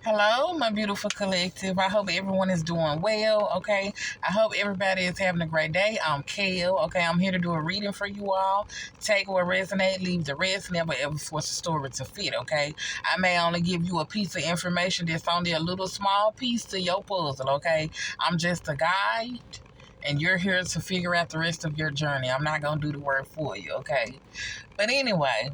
Hello, my beautiful collective. I hope everyone is doing well, okay? I hope everybody is having a great day. I'm Kale, okay? I'm here to do a reading for you all. Take what resonate, leave the rest. Never ever force a story to fit, okay? I may only give you a piece of information that's only a little small piece to your puzzle, okay? I'm just a guide, and you're here to figure out the rest of your journey. I'm not going to do the work for you, okay? But anyway,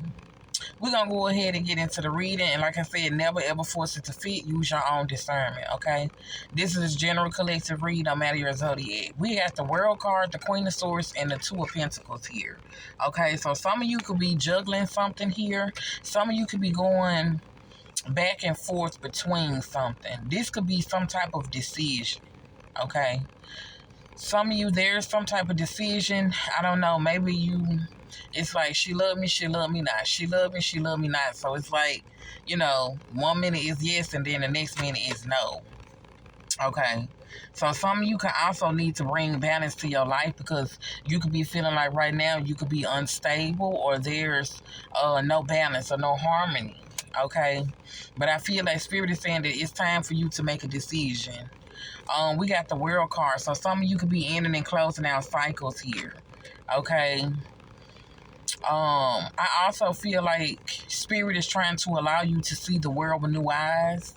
we're gonna go ahead and get into the reading, and like I said, never ever force it to fit. Use your own discernment, okay? This is general collective read, no matter your zodiac. We got the World card, the Queen of Swords, and the Two of Pentacles here, okay? So some of you could be juggling something here. Some of you could be going back and forth between something. This could be some type of decision, okay? Some of you, there's some type of decision. I don't know, maybe it's like she loved me not. She loved me not. So it's like, 1 minute is yes and then the next minute is no. Okay. So some of you can also need to bring balance to your life, because you could be feeling like right now you could be unstable, or there's no balance or no harmony. Okay. But I feel like Spirit is saying that it's time for you to make a decision. We got the World card. So some of you could be ending and closing out cycles here. Okay. I also feel like Spirit is trying to allow you to see the world with new eyes.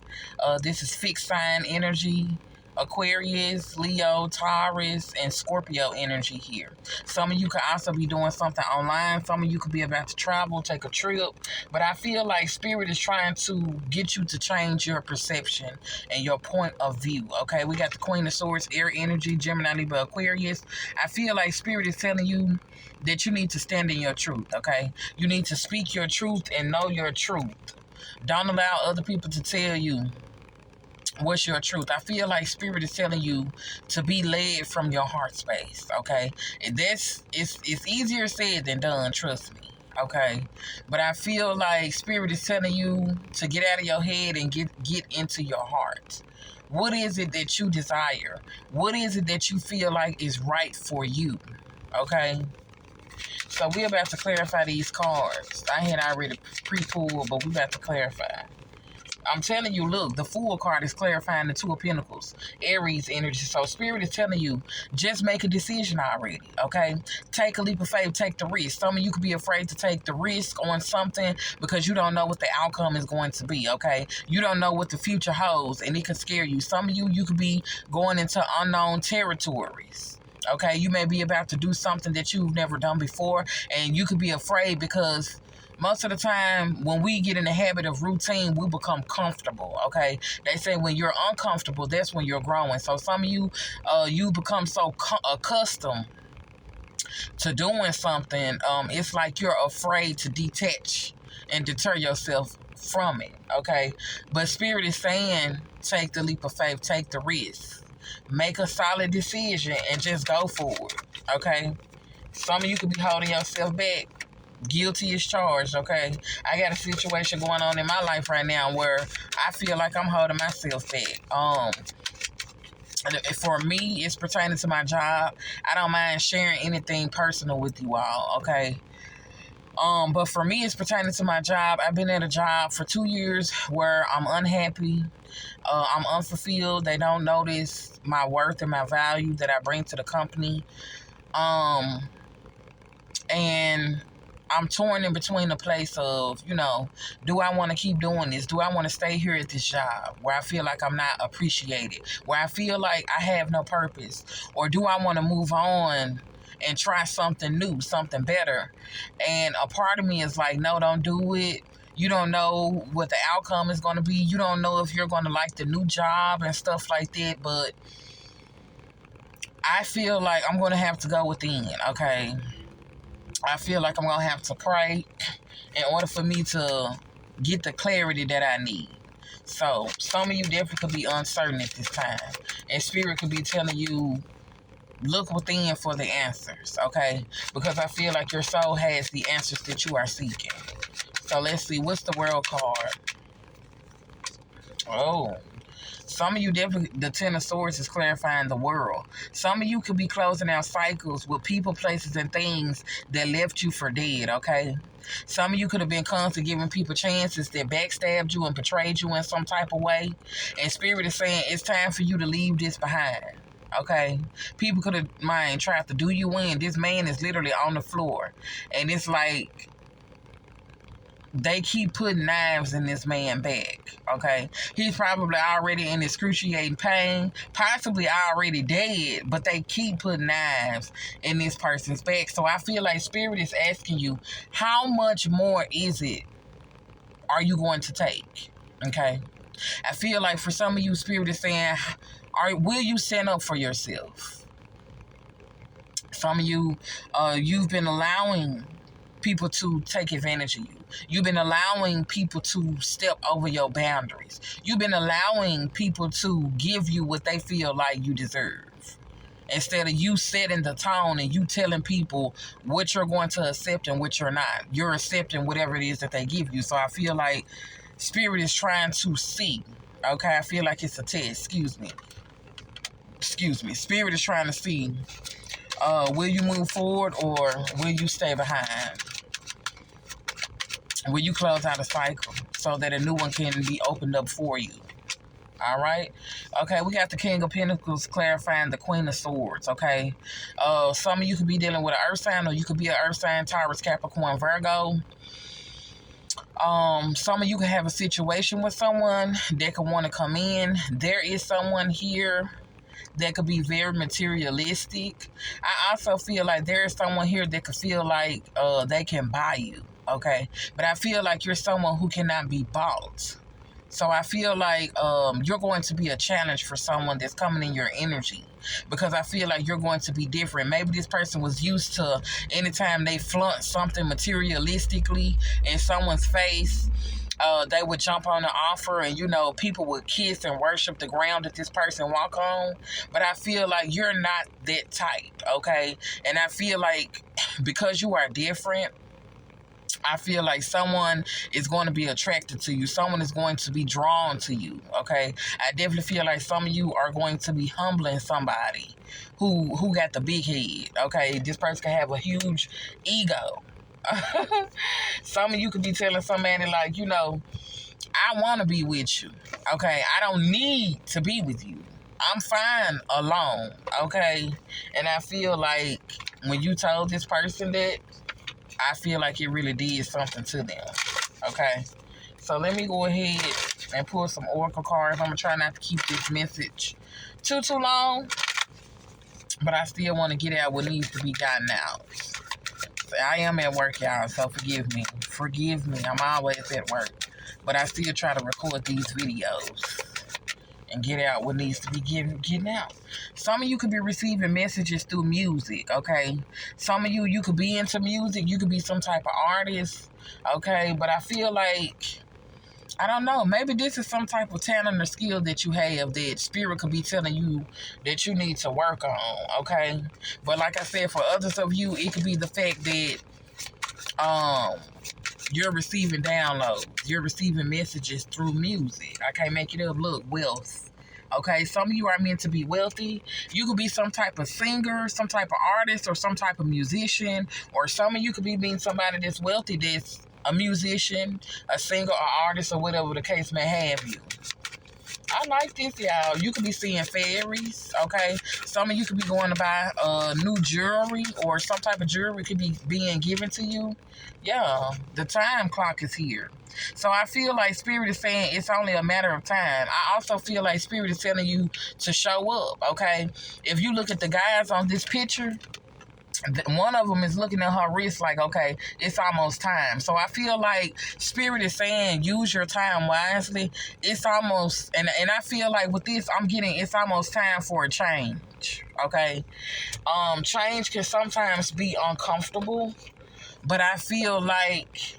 This is fixed sign energy. Aquarius, Leo, Taurus, and Scorpio energy here. Some of you could also be doing something online. Some of you could be about to travel, take a trip. But I feel like Spirit is trying to get you to change your perception and your point of view. Okay, we got the Queen of Swords, air energy, Gemini, Libra, Aquarius. I feel like Spirit is telling you that you need to stand in your truth, okay? You need to speak your truth and know your truth. Don't allow other people to tell you what's your truth. I feel like Spirit is telling you to be led from your heart space, okay? And it's easier said than done, trust me, okay? But I feel like Spirit is telling you to get out of your head and get into your heart. What is it that you desire? What is it that you feel like is right for you, okay? So we're about to clarify these cards. I had already pre-pulled, but we're about to clarify. I'm telling you, look, the Fool card is clarifying the Two of Pentacles, Aries energy. So Spirit is telling you, just make a decision already, okay? Take a leap of faith, take the risk. Some of you could be afraid to take the risk on something because you don't know what the outcome is going to be, okay? You don't know what the future holds, and it could scare you. Some of you could be going into unknown territories. Okay, you may be about to do something that you've never done before, and you could be afraid because most of the time when we get in the habit of routine, we become comfortable, okay? They say when you're uncomfortable, that's when you're growing. So some of you, you become so accustomed to doing something, it's like you're afraid to detach and deter yourself from it, okay? But Spirit is saying, take the leap of faith, take the risk. Make a solid decision and just go for it, okay? Some of you could be holding yourself back. Guilty is charged, okay? I got a situation going on in my life right now where I feel like I'm holding myself back. For me, it's pertaining to my job. I don't mind sharing anything personal with you all, okay? But for me, it's pertaining to my job. I've been at a job for 2 years where I'm unhappy. I'm unfulfilled. They don't notice my worth and my value that I bring to the company. And I'm torn in between the place of, do I want to keep doing this? Do I want to stay here at this job where I feel like I'm not appreciated, where I feel like I have no purpose? Or do I want to move on and try something new, something better? And a part of me is like, no, don't do it. You don't know what the outcome is going to be. You don't know if you're going to like the new job and stuff like that. But I feel like I'm going to have to go within, okay? I feel like I'm going to have to pray in order for me to get the clarity that I need. So some of you definitely could be uncertain at this time. And Spirit could be telling you, look within for the answers, okay? Because I feel like your soul has the answers that you are seeking. So let's see, what's the World card? Oh, some of you definitely, the Ten of Swords is clarifying the world. Some of you could be closing out cycles with people, places, and things that left you for dead, okay? Some of you could have been constantly giving people chances that backstabbed you and betrayed you in some type of way. And Spirit is saying it's time for you to leave this behind. Okay? People could have, tried to do you in. This man is literally on the floor. And it's like they keep putting knives in this man's back, okay? He's probably already in excruciating pain, possibly already dead, but they keep putting knives in this person's back. So I feel like Spirit is asking you, how much more is it are you going to take, okay? I feel like for some of you, Spirit is saying, will you stand up for yourself? Some of you, you've been allowing people to take advantage of you. You've been allowing people to step over your boundaries. You've been allowing people to give you what they feel like you deserve. Instead of you setting the tone and you telling people what you're going to accept and what you're not. You're accepting whatever it is that they give you. So I feel like Spirit is trying to see. Okay, I feel like it's a test. Excuse me. Spirit is trying to see, will you move forward or will you stay behind? Will you close out a cycle so that a new one can be opened up for you? All right. Okay, we got the King of Pentacles clarifying the Queen of Swords. Okay. Some of you could be dealing with an earth sign, or you could be an earth sign, Taurus, Capricorn, Virgo. Some of you could have a situation with someone that could want to come in. There is someone here that could be very materialistic. I also feel like there is someone here that could feel like they can buy you. Okay, but I feel like you're someone who cannot be bought. So I feel like you're going to be a challenge for someone that's coming in your energy, because I feel like you're going to be different. Maybe this person was used to anytime they flaunt something materialistically in someone's face, they would jump on the offer and, people would kiss and worship the ground that this person walk on. But I feel like you're not that type, okay? And I feel like because you are different, I feel like someone is going to be attracted to you. Someone is going to be drawn to you, okay? I definitely feel like some of you are going to be humbling somebody who got the big head, okay? This person can have a huge ego. Some of you could be telling somebody like, I want to be with you, okay? I don't need to be with you. I'm fine alone, okay? And I feel like when you told this person that, I feel like it really did something to them, okay? So let me go ahead and pull some oracle cards. I'm going to try not to keep this message too long, but I still want to get out what needs to be gotten out. So I am at work, y'all, so forgive me. Forgive me. I'm always at work, but I still try to record these videos and get out what needs to be getting out. Some of you could be receiving messages through music, okay? Some of you could be into music. You could be some type of artist, okay? But I feel like, I don't know, maybe this is some type of talent or skill that you have that Spirit could be telling you that you need to work on, okay? But like I said, for others of you, it could be the fact that you're receiving downloads. You're receiving messages through music. I can't make it up. Look, wealth. Okay, some of you are meant to be wealthy. You could be some type of singer, some type of artist, or some type of musician. Or some of you could be being somebody that's wealthy, that's a musician, a singer, or artist, or whatever the case may have you. I like this, y'all. You could be seeing fairies, okay? Some of you could be going to buy new jewelry, or some type of jewelry could be being given to you. Yeah, the time clock is here. So I feel like Spirit is saying it's only a matter of time. I also feel like Spirit is telling you to show up, okay? If you look at the guys on this picture, one of them is looking at her wrist like, okay, it's almost time. So I feel like Spirit is saying use your time wisely. It's almost, and I feel like with this, I'm getting, it's almost time for a change, okay? Change can sometimes be uncomfortable, but I feel like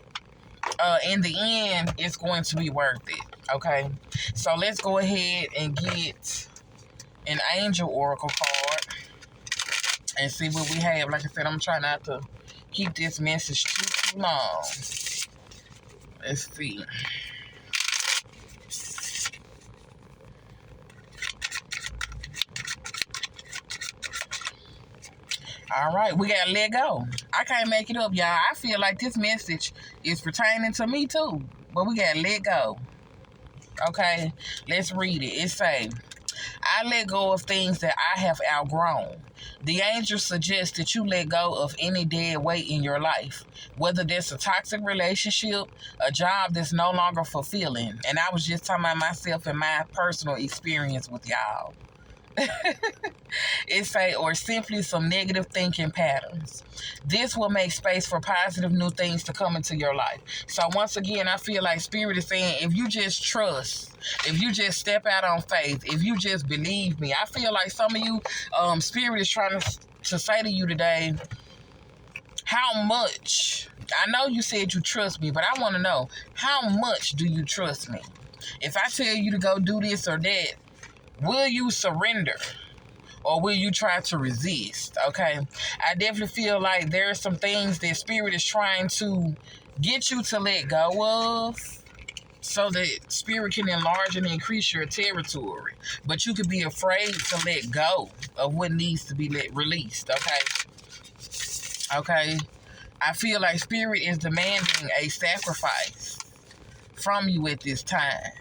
in the end, it's going to be worth it, okay? So let's go ahead and get an angel oracle card and see what we have. Like I said, I'm trying not to keep this message too long. Let's see. All right, we got to let go. I can't make it up, y'all. I feel like this message is pertaining to me too. But we gotta let go. Okay, let's read it. It say, I let go of things that I have outgrown. The angels suggest that you let go of any dead weight in your life, whether that's a toxic relationship, a job that's no longer fulfilling. And I was just talking about myself and my personal experience with y'all. It say, or simply some negative thinking patterns. This will make space for positive new things to come into your life. So once again, I feel like Spirit is saying, if you just trust, if you just step out on faith, if you just believe me, I feel like some of you, Spirit is trying to say to you today, how much, I know you said you trust me, but I want to know, how much do you trust me? If I tell you to go do this or that, will you surrender? Or will you try to resist? Okay. I definitely feel like there are some things that Spirit is trying to get you to let go of, so that Spirit can enlarge and increase your territory. But you could be afraid to let go of what needs to be released. Okay. Okay. I feel like Spirit is demanding a sacrifice from you at this time.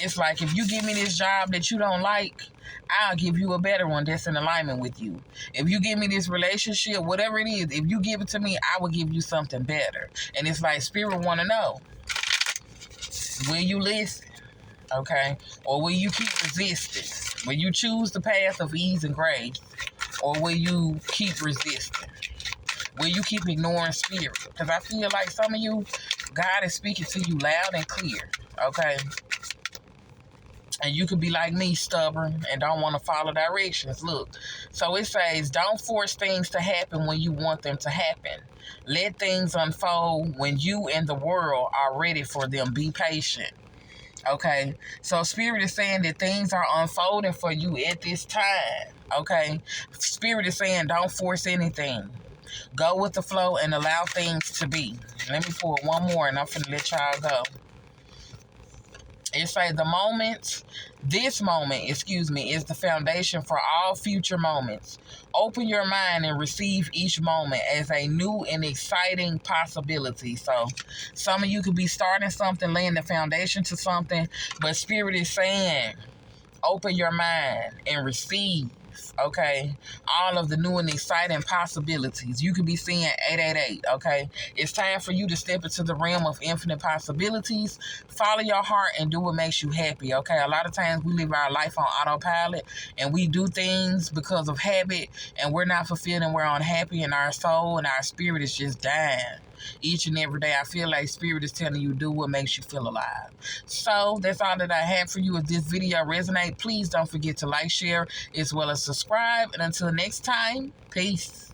It's like, if you give me this job that you don't like, I'll give you a better one that's in alignment with you. If you give me this relationship, whatever it is, if you give it to me, I will give you something better. And it's like, Spirit want to know, will you listen? Okay? Or will you keep resisting? Will you choose the path of ease and grace? Or will you keep resisting? Will you keep ignoring Spirit? Because I feel like some of you, God is speaking to you loud and clear. Okay? And you could be like me, stubborn, and don't want to follow directions. Look, so it says, don't force things to happen when you want them to happen. Let things unfold when you and the world are ready for them. Be patient. Okay? So Spirit is saying that things are unfolding for you at this time. Okay? Spirit is saying, don't force anything. Go with the flow and allow things to be. Let me pull one more, and I'm finna let y'all go. It says this moment, is the foundation for all future moments. Open your mind and receive each moment as a new and exciting possibility. So some of you could be starting something, laying the foundation to something, but Spirit is saying, open your mind and receive, okay, all of the new and exciting possibilities. You could be seeing 888, okay? It's time for you to step into the realm of infinite possibilities. Follow your heart and do what makes you happy, okay? A lot of times we live our life on autopilot, and we do things because of habit, and we're not fulfilled, and we're unhappy, and our soul and our spirit is just dying. Each and every day, I feel like Spirit is telling you, do what makes you feel alive. So that's all that I have for you. If this video resonates, please don't forget to like, share, as well as subscribe. And until next time, peace.